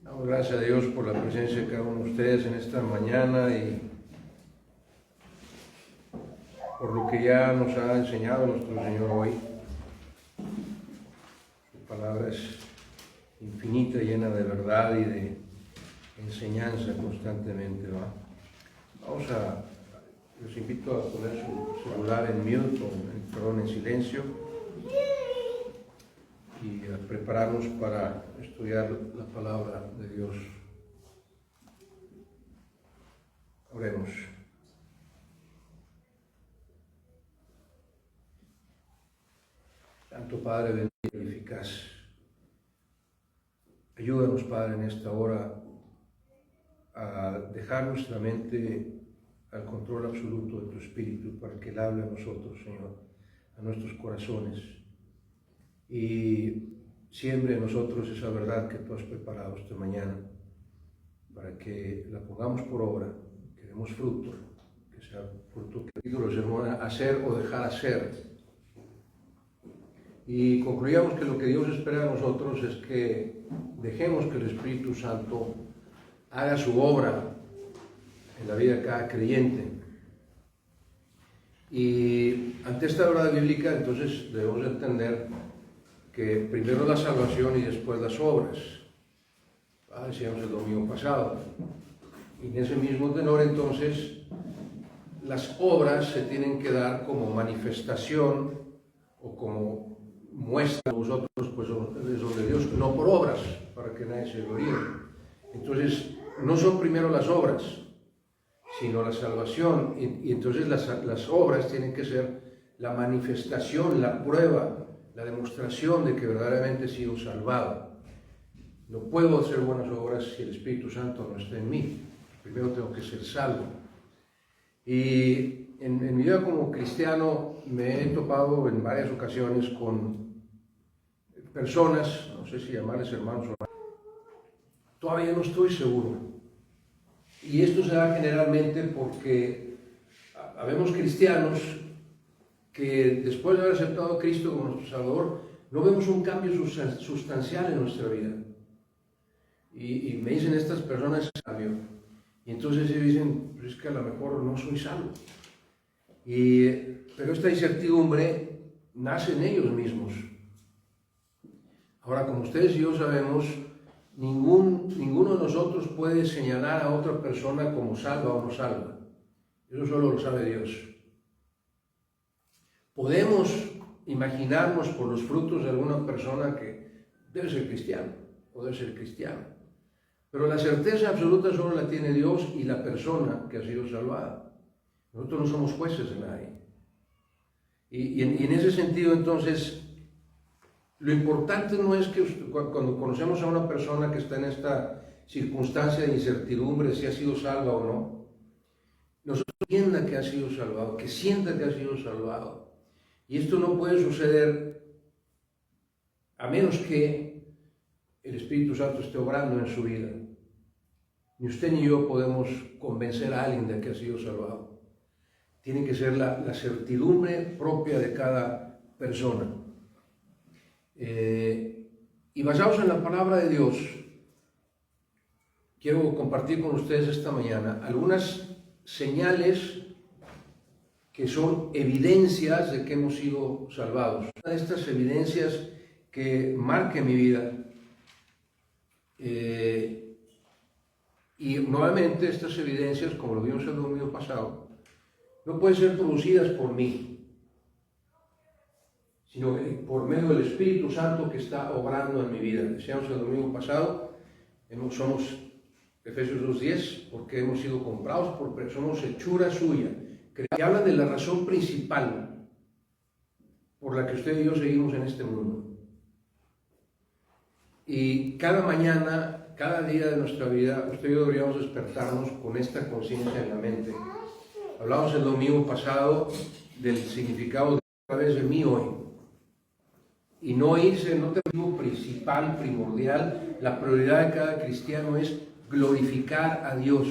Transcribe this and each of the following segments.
Damos gracias a Dios por la presencia de cada uno de ustedes en esta mañana y por lo que ya nos ha enseñado nuestro Señor hoy. Su palabra es infinita, llena de verdad y de enseñanza constantemente, ¿va? Los invito a poner su celular en mute, en silencio, y a prepararnos para estudiar la palabra de Dios. Oremos. Santo Padre bendito y eficaz, ayúdanos, Padre, en esta hora a dejar nuestra mente al control absoluto de tu Espíritu para que Él hable a nosotros, Señor, a nuestros corazones, y siembre en nosotros esa verdad que tú has preparado esta mañana para que la pongamos por obra, que demos fruto, que sea fruto que los hermanos hacer o dejar hacer. Y concluyamos que lo que Dios espera de nosotros es que dejemos que el Espíritu Santo haga su obra en la vida de cada creyente. Y ante esta verdad bíblica, entonces debemos entender que primero la salvación y después las obras. Decíamos el domingo pasado. Y en ese mismo tenor, entonces, las obras se tienen que dar como manifestación o como muestra a vosotros, pues es donde Dios, no por obras, para que nadie se gloríe. Entonces, no son primero las obras, sino la salvación, y entonces las obras tienen que ser la manifestación, la prueba, la demostración de que verdaderamente he sido salvado. No puedo hacer buenas obras si el Espíritu Santo no está en mí. Primero tengo que ser salvo. Y en mi vida como cristiano me he topado en varias ocasiones con personas, no sé si llamarles hermanos o hermanas, todavía no estoy seguro. Y esto se da generalmente porque habemos cristianos que después de haber aceptado a Cristo como nuestro Salvador, no vemos un cambio sustancial en nuestra vida. Y me dicen estas personas, cambio. Y entonces ellos dicen, pues es que a lo mejor no soy salvo. Pero esta incertidumbre nace en ellos mismos. Ahora, como ustedes y yo sabemos, ninguno de nosotros puede señalar a otra persona como salva o no salva. Eso solo lo sabe Dios. Podemos imaginarnos por los frutos de alguna persona que debe ser cristiano o debe ser cristiano. Pero la certeza absoluta solo la tiene Dios y la persona que ha sido salvada. Nosotros no somos jueces de nadie. Y en ese sentido, entonces, lo importante no es que cuando conocemos a una persona que está en esta circunstancia de incertidumbre si ha sido salva o no, nosotros entienda que ha sido salvado, que sienta que ha sido salvado. Y esto no puede suceder a menos que el Espíritu Santo esté obrando en su vida. Ni usted ni yo podemos convencer a alguien de que ha sido salvado. Tiene que ser la certidumbre propia de cada persona. Y basados en la palabra de Dios, quiero compartir con ustedes esta mañana algunas señales que son evidencias de que hemos sido salvados. Una de estas evidencias que marque mi vida. Y nuevamente estas evidencias, como lo vimos el domingo pasado, no pueden ser producidas por mí, sino por medio del Espíritu Santo que está obrando en mi vida. Decíamos el domingo pasado, somos Efesios 2:10, porque hemos sido comprados, somos hechura suya, que habla de la razón principal por la que usted y yo seguimos en este mundo. Y cada mañana, cada día de nuestra vida, usted y yo deberíamos despertarnos con esta conciencia en la mente. Hablamos el domingo pasado del significado de a través de mí hoy. Y no irse, no te digo principal, primordial, la prioridad de cada cristiano es glorificar a Dios.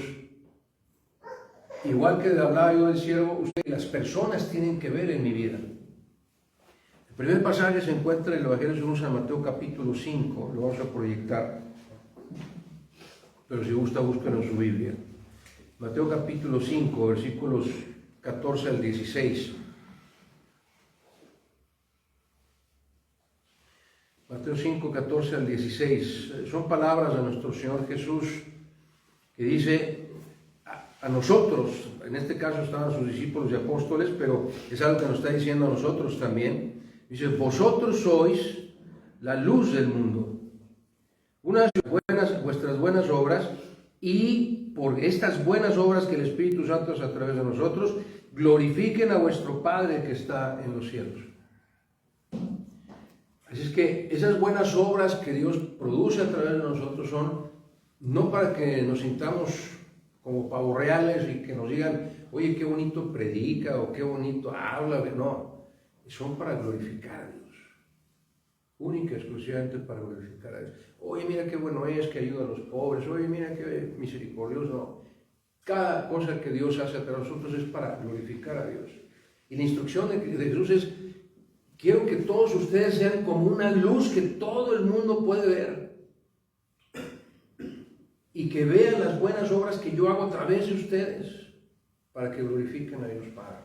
Igual que hablaba yo del siervo, las personas tienen que ver en mi vida. El primer pasaje se encuentra en el Evangelio según San Mateo capítulo 5, lo vamos a proyectar. pero si gusta, búsquenlo en su Biblia. Mateo capítulo 5, versículos 14 al 16. Mateo 5, 14 al 16. Son palabras de nuestro Señor Jesús que dice a nosotros, en este caso estaban sus discípulos y apóstoles, pero es algo que nos está diciendo a nosotros también. Dice, vosotros sois la luz del mundo. Vuestras buenas obras, y por estas buenas obras que el Espíritu Santo hace a través de nosotros, glorifiquen a vuestro Padre que está en los cielos. Así es que esas buenas obras que Dios produce a través de nosotros son no para que nos sintamos como pavos reales y que nos digan, oye, qué bonito predica o qué bonito habla, no, son para glorificar a Dios, única y exclusivamente para glorificar a Dios. Oye, mira qué bueno es que ayuda a los pobres, oye, mira qué misericordioso, no. Cada cosa que Dios hace a través de nosotros es para glorificar a Dios. Y la instrucción de Jesús es, quiero que todos ustedes sean como una luz que todo el mundo puede ver. Y que vean las buenas obras que yo hago a través de ustedes, para que glorifiquen a Dios Padre.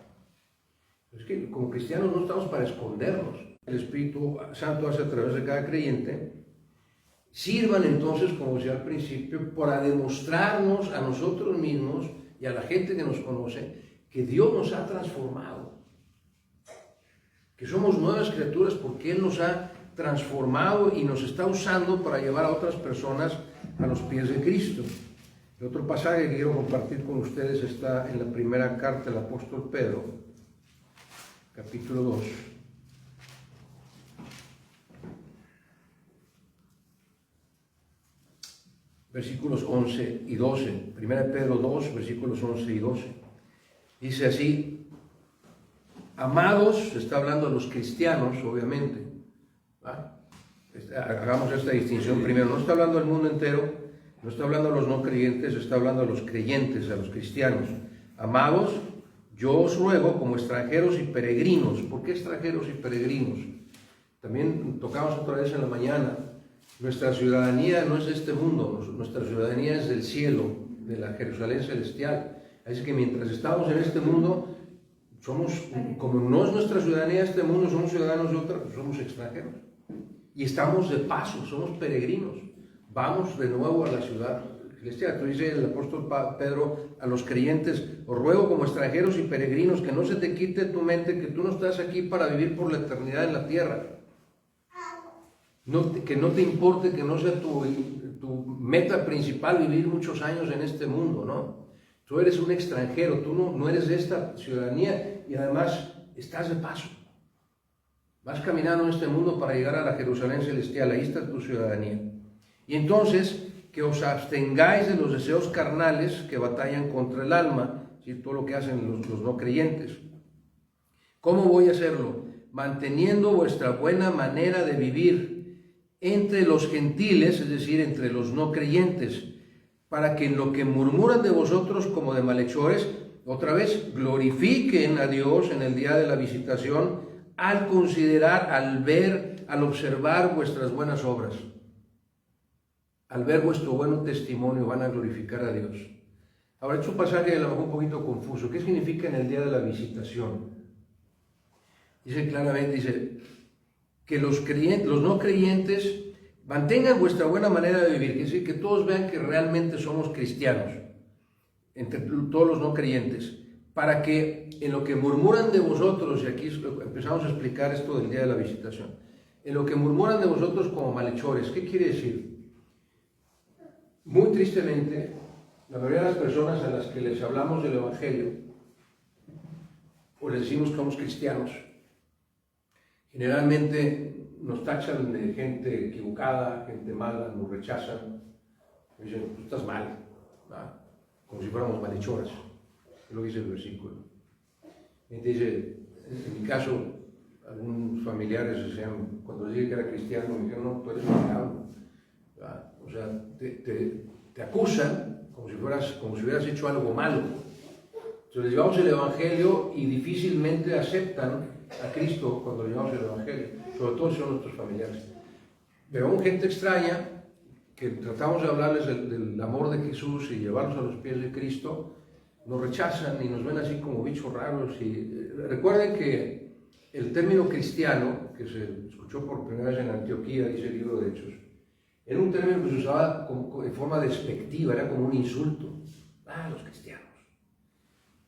Es que como cristianos no estamos para escondernos. El Espíritu Santo hace a través de cada creyente. Sirvan entonces, como decía al principio, para demostrarnos a nosotros mismos y a la gente que nos conoce que Dios nos ha transformado. Que somos nuevas criaturas porque Él nos ha transformado y nos está usando para llevar a otras personas a los pies de Cristo. El otro pasaje que quiero compartir con ustedes está en la primera carta del apóstol Pedro, capítulo 2. Versículos 11 y 12. Primera Pedro 2, versículos 11 y 12. Dice así, amados, está hablando a los cristianos, obviamente. Hagamos esta distinción primero. No está hablando al mundo entero, no está hablando a los no creyentes, está hablando a los creyentes, a los cristianos. Amados, yo os ruego como extranjeros y peregrinos. ¿Por qué extranjeros y peregrinos? También tocamos otra vez en la mañana. Nuestra ciudadanía no es de este mundo, nuestra ciudadanía es del cielo, de la Jerusalén celestial. Así que mientras estamos en este mundo, somos, como no es nuestra ciudadanía este mundo, somos ciudadanos de otra, pues somos extranjeros. Y estamos de paso, somos peregrinos. Vamos de nuevo a la ciudad celestial. Entonces dice el apóstol Pedro a los creyentes, os ruego como extranjeros y peregrinos que no se te quite tu mente que tú no estás aquí para vivir por la eternidad en la tierra. Que no te importe, que no sea tu meta principal vivir muchos años en este mundo, ¿no? Tú eres un extranjero, tú no eres de esta ciudadanía y además estás de paso. Vas caminando en este mundo para llegar a la Jerusalén celestial, ahí está tu ciudadanía. Y entonces, que os abstengáis de los deseos carnales que batallan contra el alma, ¿sí? Todo lo que hacen los no creyentes. ¿Cómo voy a hacerlo? Manteniendo vuestra buena manera de vivir entre los gentiles, es decir, entre los no creyentes, para que en lo que murmuran de vosotros como de malhechores, otra vez glorifiquen a Dios en el día de la visitación, al considerar, al ver, al observar vuestras buenas obras. Al ver vuestro buen testimonio van a glorificar a Dios. Ahora, es un pasaje a lo mejor un poquito confuso. ¿Qué significa en el día de la visitación? Dice claramente, que los no creyentes mantengan vuestra buena manera de vivir, es decir, que todos vean que realmente somos cristianos, entre todos los no creyentes, para que en lo que murmuran de vosotros, y aquí empezamos a explicar esto del día de la visitación, en lo que murmuran de vosotros como malhechores, ¿qué quiere decir? Muy tristemente, la mayoría de las personas a las que les hablamos del Evangelio, o les decimos que somos cristianos, generalmente nos tachan de gente equivocada, gente mala, nos rechazan, dicen, tú estás mal, ¿verdad? Como si fuéramos malhechores, es lo que dice el versículo. Y dice, en mi caso, algunos familiares decían, cuando dije que era cristiano, me dijeron, no, tú eres un diablo, ¿verdad? O sea, te acusan como si hubieras hecho algo malo. Entonces les llevamos el Evangelio y difícilmente aceptan a Cristo cuando le llevamos el Evangelio, sobre todo si son nuestros familiares. Pero aún gente extraña, que tratamos de hablarles del amor de Jesús y llevarlos a los pies de Cristo, nos rechazan y nos ven así como bichos raros. Y recuerden que el término cristiano, que se escuchó por primera vez en Antioquía, dice el libro de Hechos, era un término que se usaba en forma despectiva, era como un insulto. Los cristianos.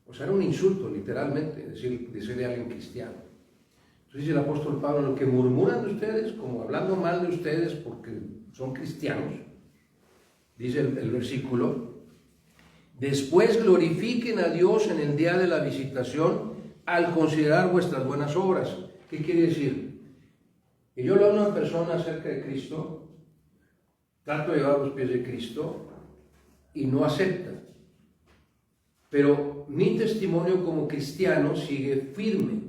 O sea, era un insulto, literalmente, decirle a alguien cristiano. Entonces dice el apóstol Pablo, lo que murmuran de ustedes, como hablando mal de ustedes porque son cristianos, dice el versículo, después glorifiquen a Dios en el día de la visitación al considerar vuestras buenas obras. ¿Qué quiere decir? Que yo le hablo a una persona acerca de Cristo, trato de llevar a los pies de Cristo y no acepta. Pero mi testimonio como cristiano sigue firme.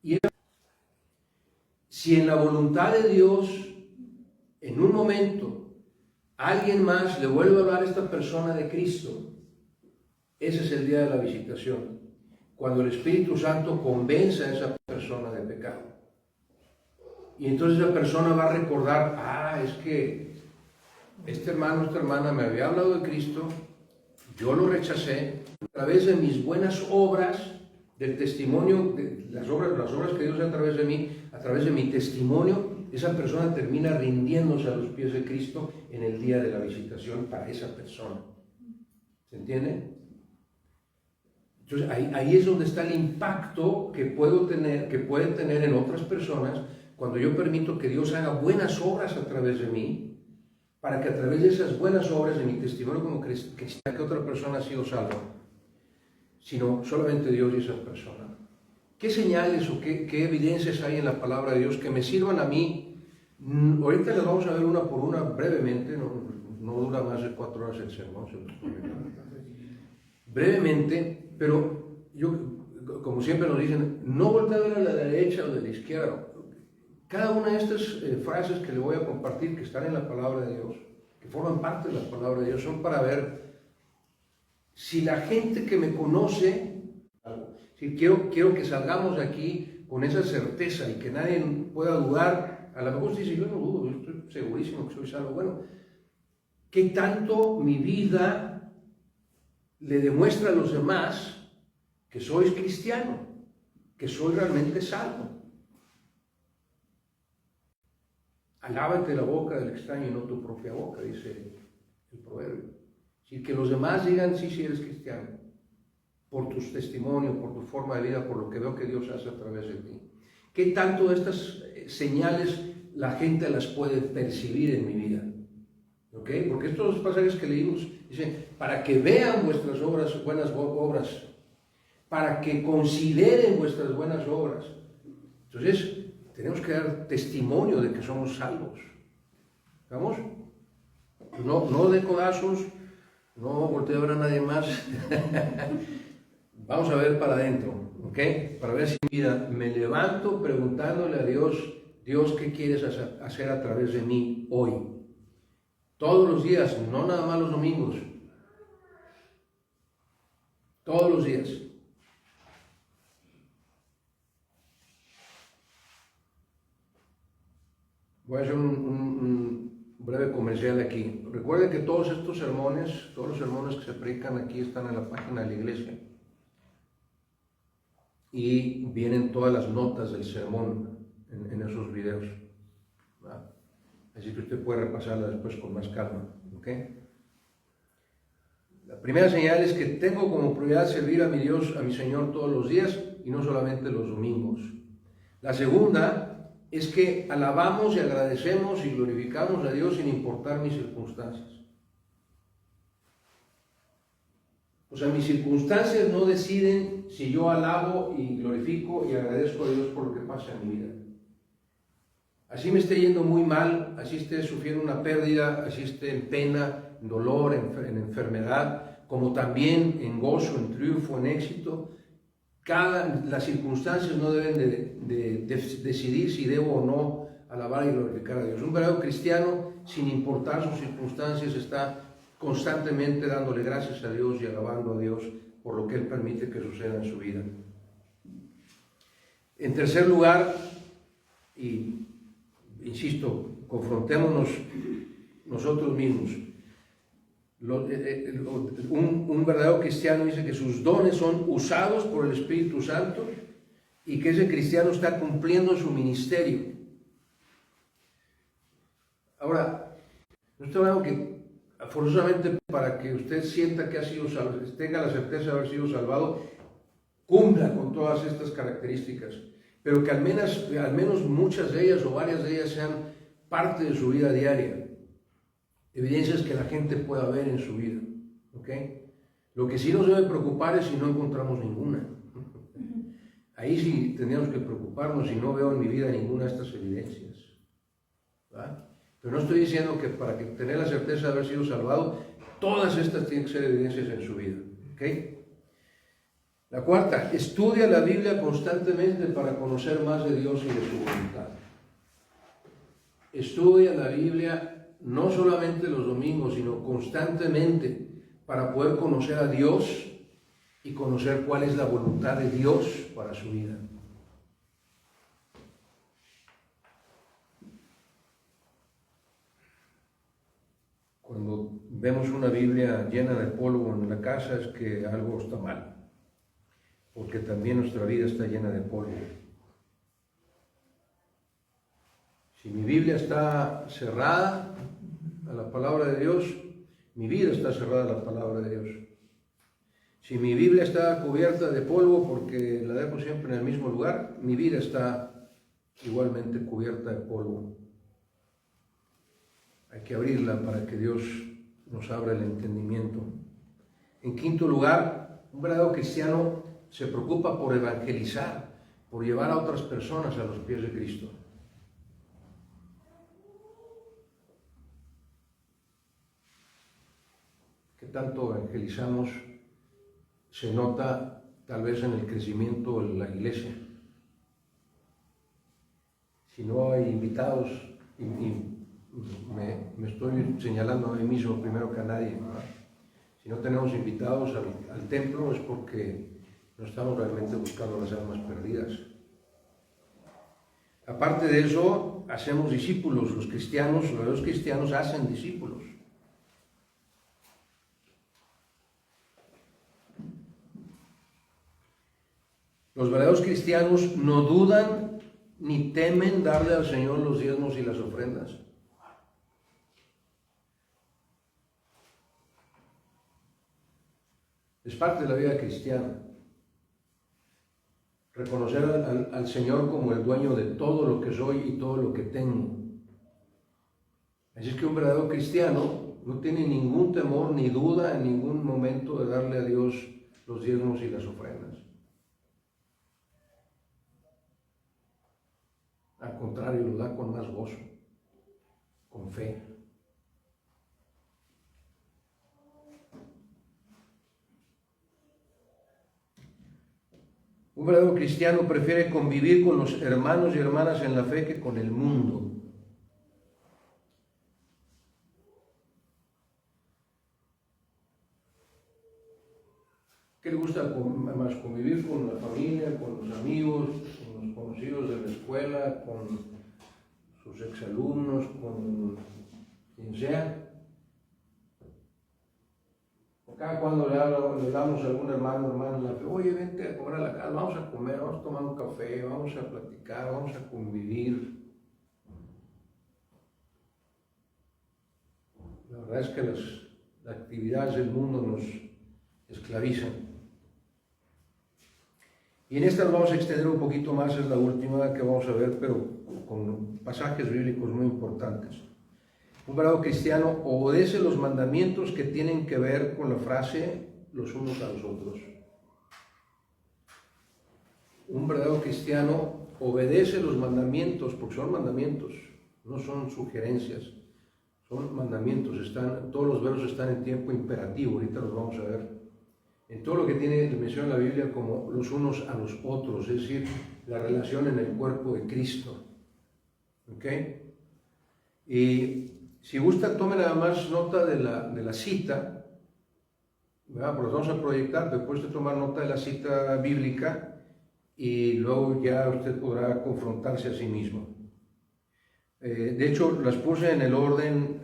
Y si en la voluntad de Dios, en un momento, alguien más le vuelve a hablar a esta persona de Cristo, ese es el día de la visitación, cuando el Espíritu Santo convence a esa persona de pecado. Y entonces esa persona va a recordar, es que este hermano, esta hermana me había hablado de Cristo, yo lo rechacé, a través de mis buenas obras, del testimonio, de las obras que Dios hace a través de mí, a través de mi testimonio, esa persona termina rindiéndose a los pies de Cristo en el día de la visitación para esa persona. ¿Se entiende? Entonces ahí es donde está el impacto que puede tener en otras personas cuando yo permito que Dios haga buenas obras a través de mí, para que a través de esas buenas obras de mi testimonio como cristiano, que otra persona ha sido salva, sino solamente Dios y esa persona. ¿Qué señales o qué evidencias hay en la palabra de Dios que me sirvan a mí? Ahorita les vamos a ver una por una brevemente, no dura más de 4 horas el sermón, brevemente, pero yo, como siempre nos dicen, no voltea a ver a la derecha o de la izquierda. Cada una de estas frases que le voy a compartir, que están en la palabra de Dios, que forman parte de la palabra de Dios, son para ver si la gente que me conoce, si quiero que salgamos de aquí con esa certeza y que nadie pueda dudar. A lo mejor usted dice, yo no dudo, yo estoy segurísimo que soy salvo. Bueno, ¿qué tanto mi vida le demuestra a los demás que soy cristiano, que soy realmente salvo? Alábate la boca del extraño y no tu propia boca, dice el proverbio. Es decir, que los demás digan, sí, eres cristiano, por tus testimonios, por tu forma de vida, por lo que veo que Dios hace a través de ti. ¿Qué tanto de estas señales la gente las puede percibir en mi vida? ¿Ok? Porque estos pasajes que leímos dicen, para que vean vuestras buenas obras, para que consideren vuestras buenas obras. Entonces, tenemos que dar testimonio de que somos salvos. ¿Vamos? No de codazos, no volteo a ver a nadie más. Vamos a ver para adentro, ¿ok? Para ver si en mi vida me levanto preguntándole a Dios, Dios, ¿qué quieres hacer a través de mí hoy? Todos los días, no nada más los domingos. Todos los días. Voy a hacer un breve comercial aquí. Recuerden que todos los sermones que se predican aquí están en la página de la iglesia. Y vienen todas las notas del sermón en esos videos. ¿Verdad? Así que usted puede repasarla después con más calma. ¿Okay? La primera señal es que tengo como prioridad servir a mi Dios, a mi Señor todos los días y no solamente los domingos. La segunda es que alabamos y agradecemos y glorificamos a Dios sin importar mis circunstancias. O sea, mis circunstancias no deciden si yo alabo y glorifico y agradezco a Dios por lo que pasa en mi vida. Así me esté yendo muy mal, así esté sufriendo una pérdida, así esté en pena, en dolor, en enfermedad, como también en gozo, en triunfo, en éxito. Las circunstancias no deben de decidir si debo o no alabar y glorificar a Dios. Un verdadero cristiano, sin importar sus circunstancias, está constantemente dándole gracias a Dios y alabando a Dios por lo que Él permite que suceda en su vida. En tercer lugar, y insisto, confrontémonos nosotros mismos. Un verdadero cristiano dice que sus dones son usados por el Espíritu Santo y que ese cristiano está cumpliendo su ministerio. Ahora, no estoy hablando que forzosamente para que usted sienta que ha sido salvo, tenga la certeza de haber sido salvado, cumpla con todas estas características, pero que al menos muchas de ellas o varias de ellas sean parte de su vida diaria. Evidencias que la gente pueda ver en su vida, ¿ok? Lo que sí nos debe preocupar es si no encontramos ninguna. Ahí sí tendríamos que preocuparnos si no veo en mi vida ninguna de estas evidencias, ¿verdad? Pero no estoy diciendo que para que tener la certeza de haber sido salvado, todas estas tienen que ser evidencias en su vida, ¿ok? La cuarta, estudia la Biblia constantemente para conocer más de Dios y de su voluntad. Estudia la Biblia no solamente los domingos, sino constantemente para poder conocer a Dios y conocer cuál es la voluntad de Dios para su vida. Cuando vemos una Biblia llena de polvo en la casa es que algo está mal, porque también nuestra vida está llena de polvo. Si mi Biblia está cerrada a la palabra de Dios, mi vida está cerrada a la palabra de Dios. Si mi Biblia está cubierta de polvo porque la dejo siempre en el mismo lugar, mi vida está igualmente cubierta de polvo. Hay que abrirla para que Dios nos abra el entendimiento. En quinto lugar, un verdadero cristiano se preocupa por evangelizar, por llevar a otras personas a los pies de Cristo. ¿Qué tanto evangelizamos? Se nota tal vez en el crecimiento de la iglesia. Si no hay invitados, y me estoy señalando a mí mismo primero que a nadie, ¿verdad? Si no tenemos invitados al templo es porque no estamos realmente buscando las almas perdidas. Aparte de eso, hacemos discípulos. Los cristianos hacen discípulos. Los verdaderos cristianos no dudan ni temen darle al Señor los diezmos y las ofrendas. Es parte de la vida cristiana. Reconocer al Señor como el dueño de todo lo que soy y todo lo que tengo. Así es que un verdadero cristiano no tiene ningún temor ni duda en ningún momento de darle a Dios los diezmos y las ofrendas. Al contrario, lo da con más gozo, con fe. Un verdadero cristiano prefiere convivir con los hermanos y hermanas en la fe que con el mundo. ¿Qué le gusta más? Convivir con la familia, con los amigos, con los conocidos de la escuela, con sus exalumnos, con quien sea. Cada cuando le hablamos a algún hermano en la fe, oye, vente a comer a la casa, vamos a comer, vamos a tomar un café, vamos a platicar, vamos a convivir. La verdad es que las actividades del mundo nos esclavizan. Y en esta nos vamos a extender un poquito más, es la última que vamos a ver, pero con pasajes bíblicos muy importantes. Un verdadero cristiano obedece los mandamientos que tienen que ver con la frase los unos a los otros. Un verdadero cristiano obedece los mandamientos, porque son mandamientos, no son sugerencias, son mandamientos. Todos los verbos están en tiempo imperativo, ahorita los vamos a ver. En todo lo que tiene mención la Biblia como los unos a los otros, es decir, la relación en el cuerpo de Cristo. ¿Ok? Y si gusta, tome nada más nota de la cita, ¿verdad? Porque vamos a proyectar, después de tomar nota de la cita bíblica y luego ya usted podrá confrontarse a sí mismo. De hecho, las puse en el orden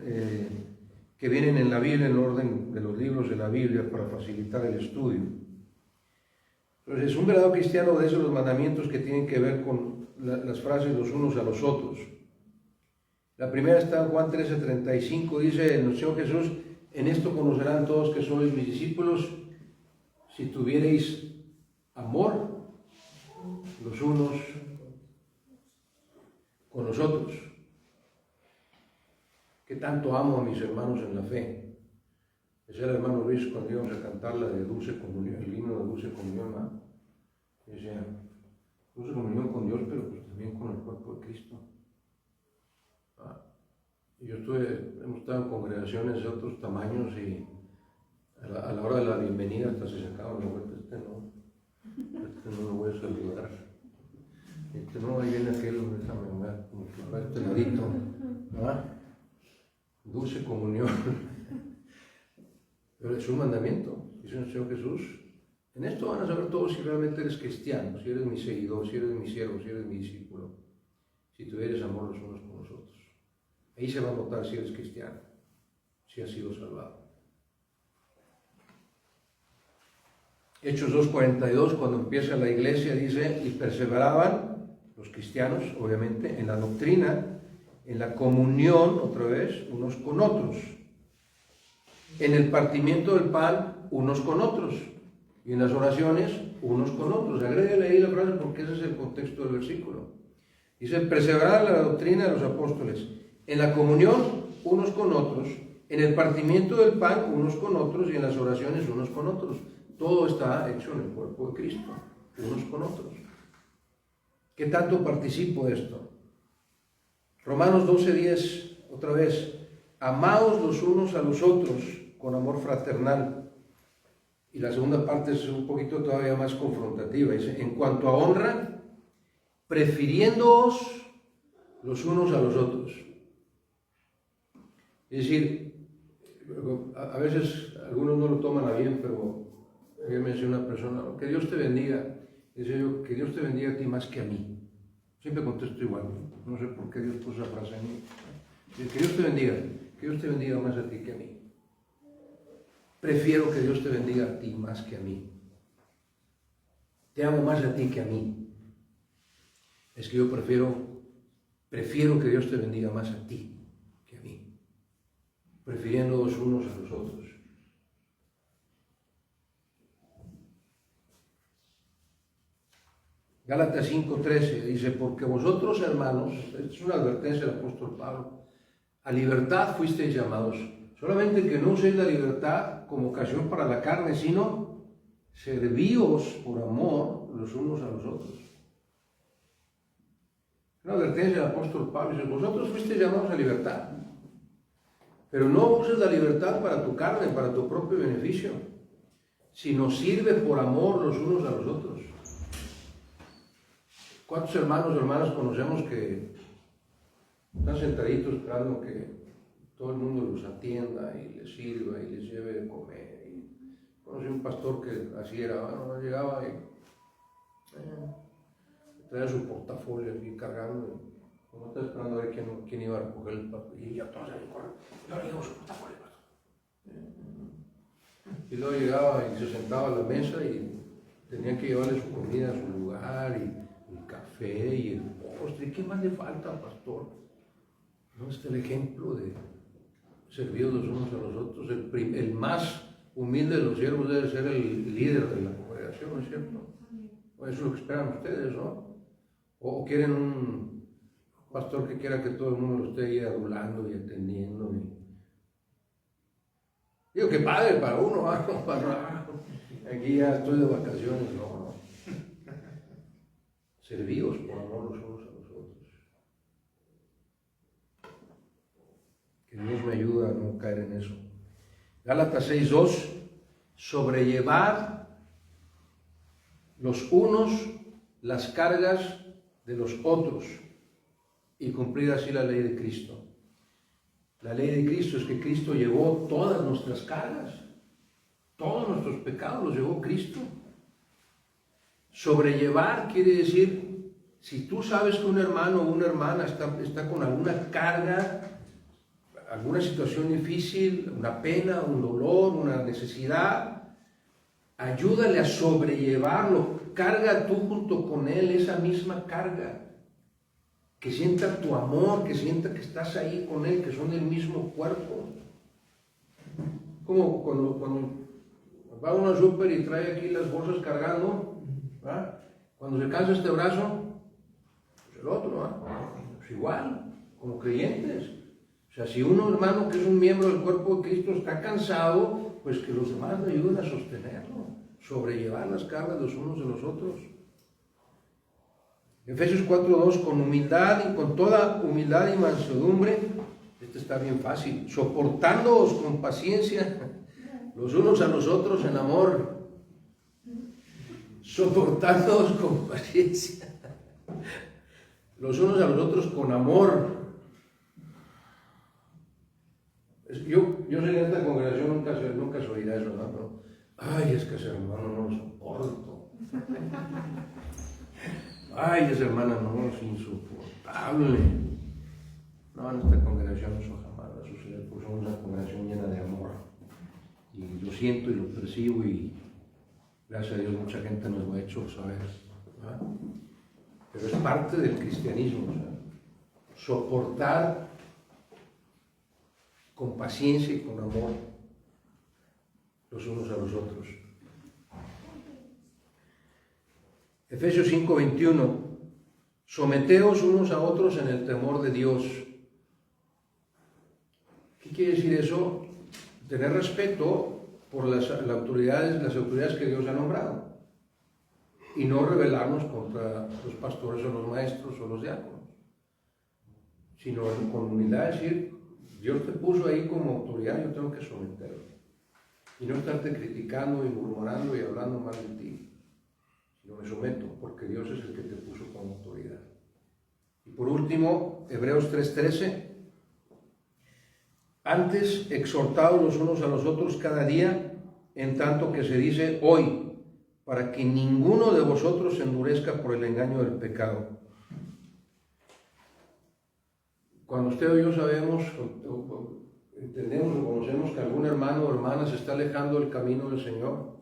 que vienen en la Biblia, en el orden de los libros de la Biblia, para facilitar el estudio. Entonces, un verdadero cristiano obedece los mandamientos que tienen que ver con las frases los unos a los otros. La primera está en Juan 13:35, dice el Señor Jesús: en esto conocerán todos que sois mis discípulos, si tuviereis amor los unos con los otros. ¿Qué tanto amo a mis hermanos en la fe? Decía el hermano Luis cuando íbamos a cantar la de Dulce Comunión, el himno de Dulce Comunión, ¿no? Decía, dulce comunión con Dios, pero pues también con el cuerpo de Cristo. Yo hemos estado en congregaciones de otros tamaños y a la hora de la bienvenida hasta se sacaban la vuelta: este no lo voy a saludar, no, ahí viene aquel, déjame ver, como que va este ladito, dulce comunión. Pero es un mandamiento, dice el Señor Jesús: en esto van a saber todos si realmente eres cristiano, si eres mi seguidor, si eres mi siervo, si eres mi discípulo, si tuvieres amor los unos con los otros. Ahí se va a notar si eres cristiano, si has sido salvado. Hechos 2:42, cuando empieza la iglesia, dice: y perseveraban los cristianos, obviamente, en la doctrina, en la comunión, otra vez, unos con otros, en el partimiento del pan, unos con otros, y en las oraciones, unos con otros. Agréguele ahí la frase porque ese es el contexto del versículo. Dice: perseverar en la doctrina de los apóstoles, en la comunión, unos con otros, en el partimiento del pan, unos con otros, y en las oraciones, unos con otros. Todo está hecho en el cuerpo de Cristo, unos con otros. ¿Qué tanto participo de esto? Romanos 12:10, otra vez: amaos los unos a los otros con amor fraternal. Y la segunda parte es un poquito todavía más confrontativa. Dice: en cuanto a honra, prefiriéndoos los unos a los otros. Es decir, a veces algunos no lo toman a bien, pero ayer me decía una persona: que Dios te bendiga. Decía yo: que Dios te bendiga a ti más que a mí. Siempre contesto igual, no sé por qué Dios puso esa frase en mí. Que Dios te bendiga más a ti que a mí. Prefiero que Dios te bendiga a ti más que a mí. Te amo más a ti que a mí. Es que yo prefiero que Dios te bendiga más a ti que a mí, prefiriéndoos unos a los otros. Gálatas 5:13 dice: porque vosotros, hermanos, es una advertencia del apóstol Pablo, a libertad fuisteis llamados, solamente que no uséis la libertad como ocasión para la carne, sino servíos por amor los unos a los otros. Una advertencia del apóstol Pablo, dice: vosotros fuisteis llamados a libertad, pero no uses la libertad para tu carne, para tu propio beneficio, sino sirve por amor los unos a los otros. ¿Cuántos hermanos o hermanas conocemos que están sentaditos esperando que todo el mundo los atienda y les sirva y les lleve de comer? Conocí un pastor que así era, bueno, llegaba y traía su portafolio aquí cargando, como estaba esperando a ver quién iba a recoger el papel, y ya todos ahí corren: yo le llevo su portafolio, pastor. Y luego llegaba y se sentaba a la mesa y tenían que llevarle su comida a su lugar, y el café y el postre. ¿Qué más le falta, pastor? ¿No está el ejemplo de servir los unos a los otros? El más humilde de los siervos debe ser el líder de la congregación, ¿no es cierto? Eso es lo que esperan ustedes, ¿no? O quieren un pastor que quiera que todo el mundo lo esté ahí adulando y atendiendo. Digo, que padre para uno, aquí ya estoy de vacaciones, no. Servíos por amor los unos a los otros. Que Dios me ayude a no caer en eso. Gálatas 6:2: sobrellevar los unos las cargas de los otros y cumplir así la ley de Cristo. La ley de Cristo es que Cristo llevó todas nuestras cargas, todos nuestros pecados los llevó Cristo. Sobrellevar quiere decir Si tú sabes que un hermano o una hermana está con alguna carga, alguna situación difícil, una pena, un dolor, una necesidad, ayúdale a sobrellevarlo. Carga tú junto con él esa misma carga. Que sienta tu amor, que sienta que estás ahí con él, que son del mismo cuerpo. Como cuando va uno al súper y trae aquí las bolsas cargando, ¿verdad? Cuando se cansa este brazo, pues el otro, ¿verdad? Pues igual, como creyentes. O sea, si un hermano que es un miembro del cuerpo de Cristo está cansado, pues que los demás le ayuden a sostenerlo, sobrellevar las cargas los unos de los otros. Efesios 4:2, con humildad y con toda humildad y mansedumbre, este está bien fácil, soportándoos con paciencia los unos a los otros en amor, soportándoos con paciencia los unos a los otros con amor. Yo sé que en esta congregación nunca se oirá eso, ¿no? Pero, ay, es que ese hermano no lo soporto. Ay, esa hermana no, es insoportable. No, en esta congregación eso jamás va a suceder, porque somos una congregación llena de amor. Y lo siento y lo percibo y gracias a Dios mucha gente nos lo ha hecho saber, ¿verdad? Pero es parte del cristianismo, ¿verdad? Soportar con paciencia y con amor los unos a los otros. Efesios 5:21, someteos unos a otros en el temor de Dios. ¿Qué quiere decir eso? Tener respeto por las autoridades que Dios ha nombrado y no rebelarnos contra los pastores o los maestros o los diáconos, sino con humildad decir, Dios te puso ahí como autoridad, yo tengo que someterme y no estarte criticando y murmurando y hablando mal de ti. Yo me someto, porque Dios es el que te puso como autoridad. Y por último, Hebreos 3:13. Antes, exhortaos los unos a los otros cada día, en tanto que se dice hoy, para que ninguno de vosotros se endurezca por el engaño del pecado. Cuando usted o yo sabemos, entendemos o conocemos que algún hermano o hermana se está alejando del camino del Señor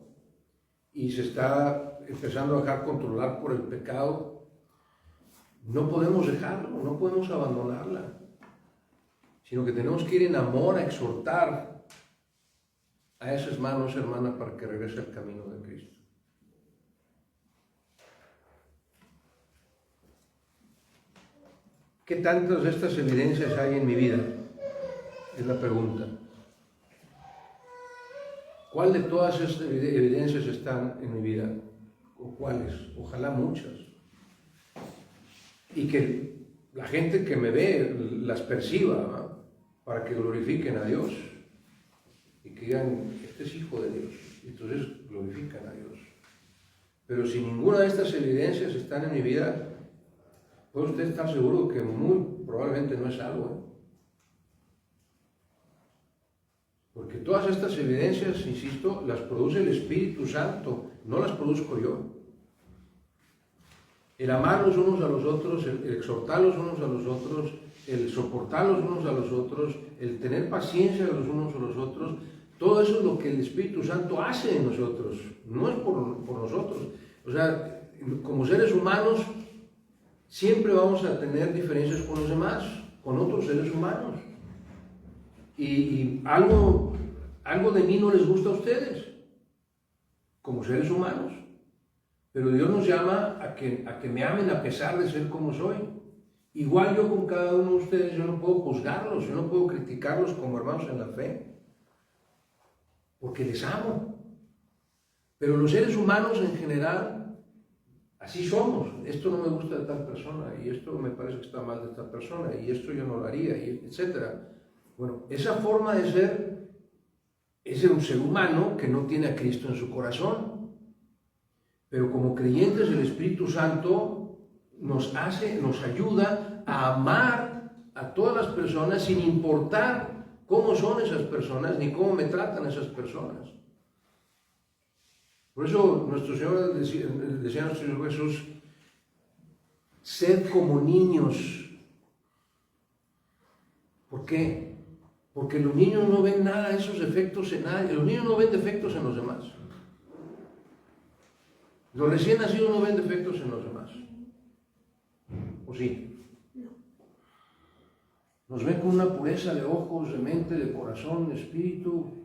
y se está empezando a dejar controlar por el pecado, no podemos dejarlo, no podemos abandonarla, sino que tenemos que ir en amor a exhortar a ese hermano o esa hermana para que regrese al camino de Cristo. ¿Qué tantas de estas evidencias hay en mi vida? Es la pregunta. ¿Cuál de todas estas evidencias están en mi vida? ¿O cuáles? Ojalá muchas. Y que la gente que me ve las perciba, ¿no? Para que glorifiquen a Dios. Y que digan, este es hijo de Dios. Y entonces glorifican a Dios. Pero si ninguna de estas evidencias están en mi vida, puede usted estar seguro que muy probablemente no es algo, Porque todas estas evidencias, insisto, las produce el Espíritu Santo, no las produzco yo. El amar los unos a los otros, el exhortar los unos a los otros, el soportar los unos a los otros, el tener paciencia de los unos a los otros, todo eso es lo que el Espíritu Santo hace en nosotros, no es por nosotros. O sea, como seres humanos, siempre vamos a tener diferencias con los demás, con otros seres humanos. Y algo de mí no les gusta a ustedes, como seres humanos. Pero Dios nos llama a que me amen a pesar de ser como soy. Igual yo con cada uno de ustedes, yo no puedo juzgarlos, yo no puedo criticarlos como hermanos en la fe, porque les amo. Pero los seres humanos en general, así somos. Esto no me gusta de tal persona, y esto me parece que está mal de tal persona, y esto yo no lo haría, y etc. Bueno, esa forma de ser es de un ser humano que no tiene a Cristo en su corazón. Pero como creyentes, el Espíritu Santo nos ayuda a amar a todas las personas sin importar cómo son esas personas ni cómo me tratan esas personas. Por eso nuestro Señor decía a nuestro Señor Jesús, Sed como niños. ¿Por qué? Porque los niños no ven nada de esos defectos en nadie. Los niños no ven defectos en los demás. Los recién nacidos no ven defectos en los demás. ¿O sí? Nos ven con una pureza de ojos, de mente, de corazón, de espíritu.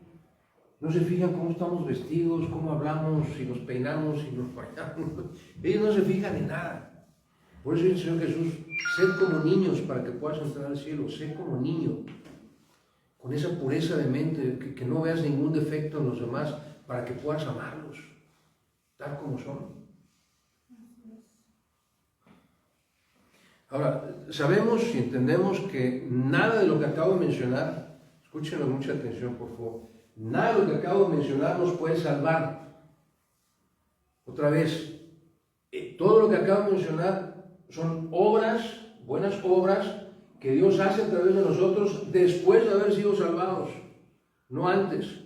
No se fijan cómo estamos vestidos, cómo hablamos, si nos peinamos, si nos bañamos. Ellos no se fijan en nada. Por eso dice el Señor Jesús, sed como niños para que puedas entrar al cielo. Sed como niño, con esa pureza de mente, que no veas ningún defecto en los demás, para que puedas amarlos, tal como son. Ahora, sabemos y entendemos que nada de lo que acabo de mencionar, escúchenlo con mucha atención por favor, nada de lo que acabo de mencionar nos puede salvar. Otra vez, todo lo que acabo de mencionar son obras, buenas obras, que Dios hace a través de nosotros después de haber sido salvados, no antes.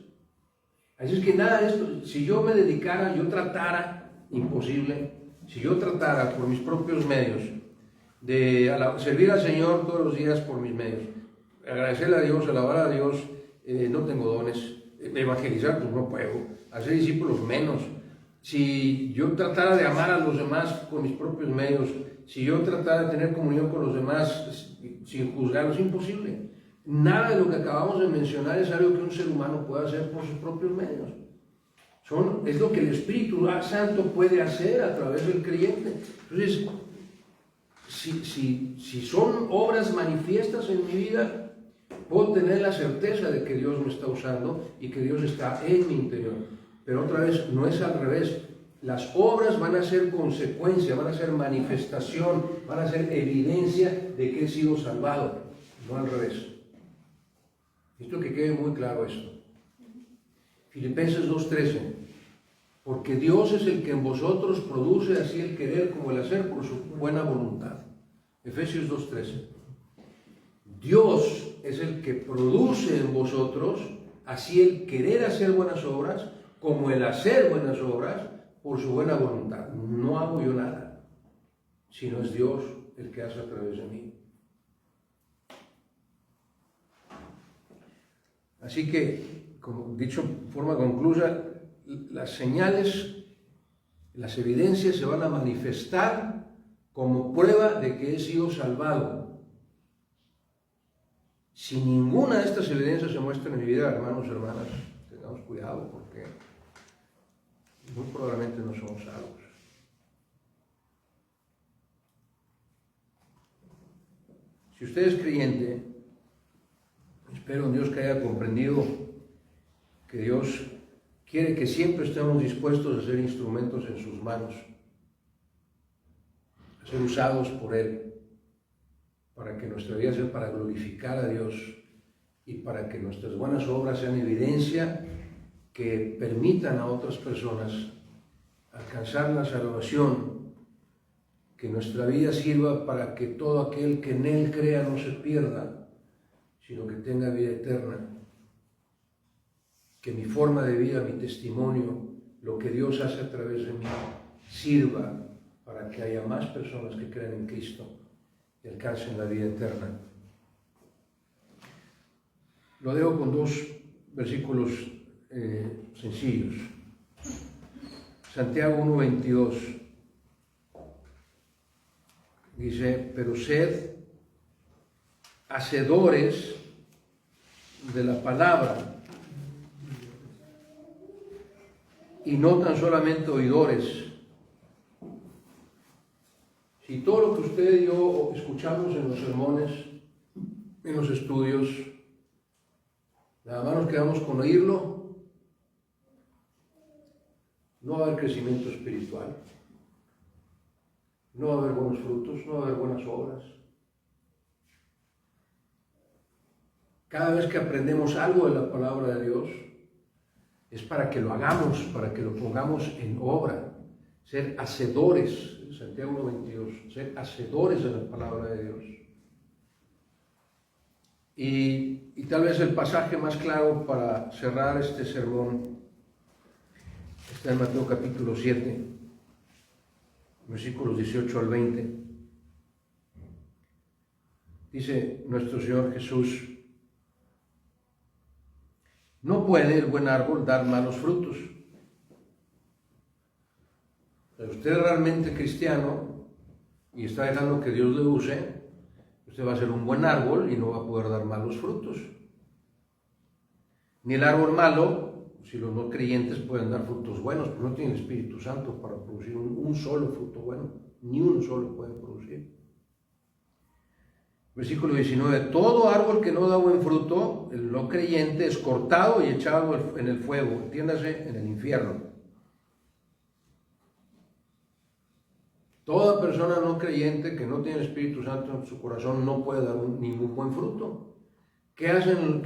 Así es que nada de esto, si yo me dedicara, yo tratara, imposible, si yo tratara por mis propios medios, de servir al Señor todos los días por mis medios, agradecerle a Dios, alabar a Dios, no tengo dones, evangelizar pues no puedo, hacer discípulos menos. Si yo tratara de amar a los demás con mis propios medios, si yo tratara de tener comunión con los demás sin juzgarlos, es imposible. Nada de lo que acabamos de mencionar es algo que un ser humano pueda hacer por sus propios medios. Es lo que el Espíritu Santo puede hacer a través del creyente. Entonces, si son obras manifiestas en mi vida, puedo tener la certeza de que Dios me está usando y que Dios está en mi interior. Pero otra vez, no es al revés. Las obras van a ser consecuencia, van a ser manifestación, van a ser evidencia de que he sido salvado, no al revés. Esto que quede muy claro esto. Filipenses 2:13. Porque Dios es el que en vosotros produce así el querer como el hacer por su buena voluntad. Efesios 2:13. Dios es el que produce en vosotros así el querer hacer buenas obras como el hacer buenas obras por su buena voluntad. No hago yo nada, sino es Dios el que hace a través de mí. Así que, como dicho de forma conclusa, las señales, las evidencias se van a manifestar como prueba de que he sido salvado. Si ninguna de estas evidencias se muestra en mi vida, hermanos y hermanas, tengamos cuidado porque muy probablemente no somos salvos. Si usted es creyente, espero en Dios que haya comprendido que Dios quiere que siempre estemos dispuestos a ser instrumentos en sus manos, a ser usados por Él, para que nuestra vida sea para glorificar a Dios y para que nuestras buenas obras sean evidencia que permitan a otras personas alcanzar la salvación, que nuestra vida sirva para que todo aquel que en Él crea no se pierda, sino que tenga vida eterna. Que mi forma de vida, mi testimonio, lo que Dios hace a través de mí, sirva para que haya más personas que crean en Cristo y alcancen la vida eterna. Lo dejo con dos versículos sencillos. Santiago 1:22 dice, pero sed hacedores de la palabra y no tan solamente oidores. Si todo lo que usted y yo escuchamos en los sermones, en los estudios, nada más nos quedamos con oírlo, no va a haber crecimiento espiritual, no va a haber buenos frutos, no va a haber buenas obras. Cada vez que aprendemos algo de la palabra de Dios, es para que lo hagamos, para que lo pongamos en obra. Ser hacedores, Santiago 1:22, ser hacedores de la palabra de Dios. Y tal vez el pasaje más claro para cerrar este sermón está en Mateo capítulo 7, versículos 18 al 20. Dice nuestro Señor Jesús, no puede el buen árbol dar malos frutos. Si usted es realmente cristiano y está dejando que Dios le use, usted va a ser un buen árbol y no va a poder dar malos frutos. Ni el árbol malo, si los no creyentes pueden dar frutos buenos, pero no tienen el Espíritu Santo para producir un solo fruto bueno, ni uno solo pueden producir. Versículo 19, todo árbol que no da buen fruto, el no creyente, es cortado y echado en el fuego, entiéndase, en el infierno. Toda persona no creyente que no tiene el Espíritu Santo en su corazón no puede dar ningún buen fruto. ¿Qué hacen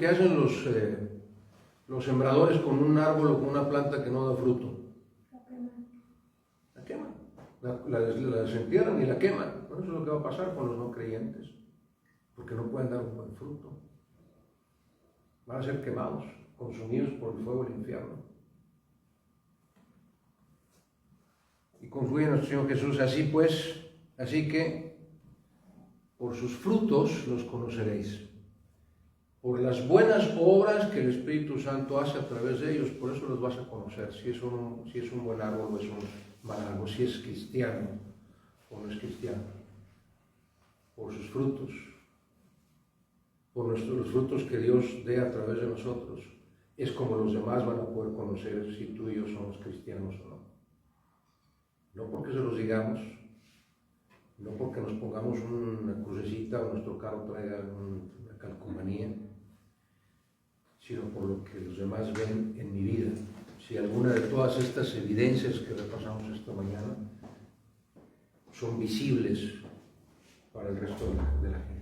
los sembradores con un árbol o con una planta que no da fruto? La queman. La desentierran y la queman. Bueno, eso es lo que va a pasar con los no creyentes, porque no pueden dar un buen fruto. Van a ser quemados, consumidos por el fuego del infierno. Y concluye nuestro Señor Jesús, así que por sus frutos los conoceréis. Por las buenas obras que el Espíritu Santo hace a través de ellos, por eso los vas a conocer, si es un buen árbol o es un mal árbol, si es cristiano o no es cristiano. Por sus frutos, por los frutos que Dios dé a través de nosotros, es como los demás van a poder conocer si tú y yo somos cristianos o no. No porque se los digamos, no porque nos pongamos una crucecita o nuestro carro traiga una calcomanía, sino por lo que los demás ven en mi vida. Si alguna de todas estas evidencias que repasamos esta mañana son visibles para el resto de la gente.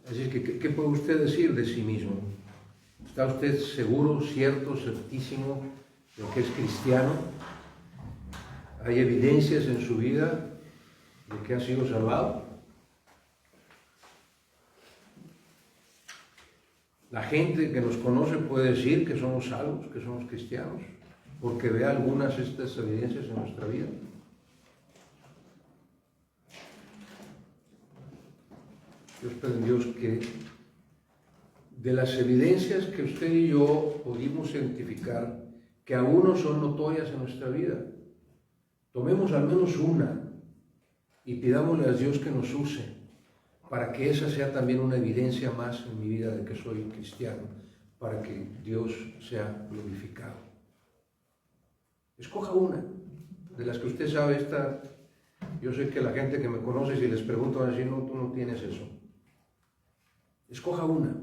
Así que, ¿qué puede usted decir de sí mismo? ¿Está usted seguro, cierto, certísimo de que es cristiano? ¿Hay evidencias en su vida de que ha sido salvado? La gente que nos conoce puede decir que somos salvos, que somos cristianos, porque ve algunas de estas evidencias en nuestra vida. Yo espero en Dios que de las evidencias que usted y yo pudimos identificar, que aún no son notorias en nuestra vida, tomemos al menos una y pidámosle a Dios que nos use para que esa sea también una evidencia más en mi vida de que soy cristiano, para que Dios sea glorificado. Escoja una de las que usted sabe. Yo sé que la gente que me conoce, si les pregunto, van a decir, no, tú no tienes eso. Escoja una.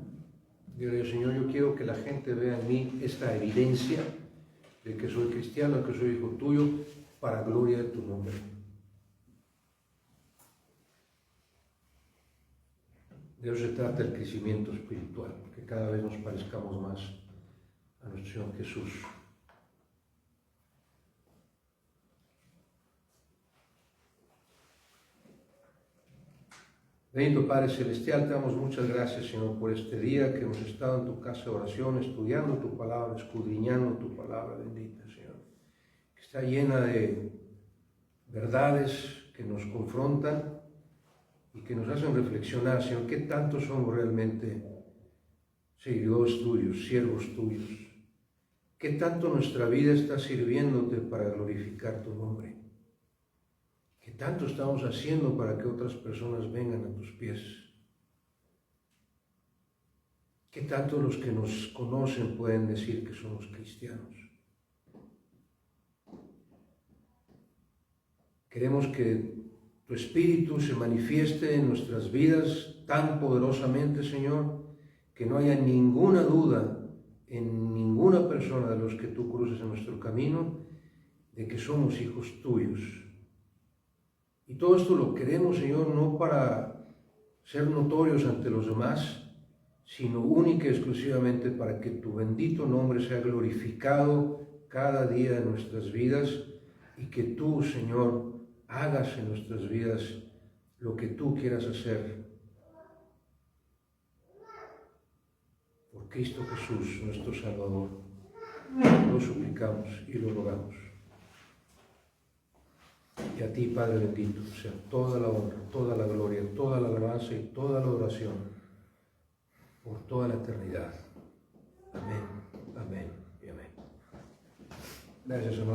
Dígale, Señor, yo quiero que la gente vea en mí esta evidencia de que soy cristiano, de que soy hijo tuyo, para gloria de tu nombre. De eso se trata el crecimiento espiritual, que cada vez nos parezcamos más a nuestro Señor Jesús. Bendito Padre Celestial, te damos muchas gracias, Señor, por este día que hemos estado en tu casa de oración, estudiando tu palabra, escudriñando tu palabra bendita, Señor, que está llena de verdades que nos confrontan y que nos hacen reflexionar, Señor, qué tanto somos realmente seguidores tuyos, siervos tuyos, qué tanto nuestra vida está sirviéndote para glorificar tu nombre, qué tanto estamos haciendo para que otras personas vengan a tus pies, qué tanto los que nos conocen pueden decir que somos cristianos. Queremos que tu Espíritu se manifieste en nuestras vidas tan poderosamente, Señor, que no haya ninguna duda en ninguna persona de los que tú cruces en nuestro camino de que somos hijos tuyos. Y todo esto lo queremos, Señor, no para ser notorios ante los demás, sino única y exclusivamente para que tu bendito nombre sea glorificado cada día de nuestras vidas y que tú, Señor, hagas en nuestras vidas lo que tú quieras hacer. Por Cristo Jesús, nuestro Salvador, lo suplicamos y lo rogamos. Y a ti, Padre bendito, sea toda la honra, toda la gloria, toda la alabanza y toda la oración por toda la eternidad. Amén, amén y amén. Gracias, hermano.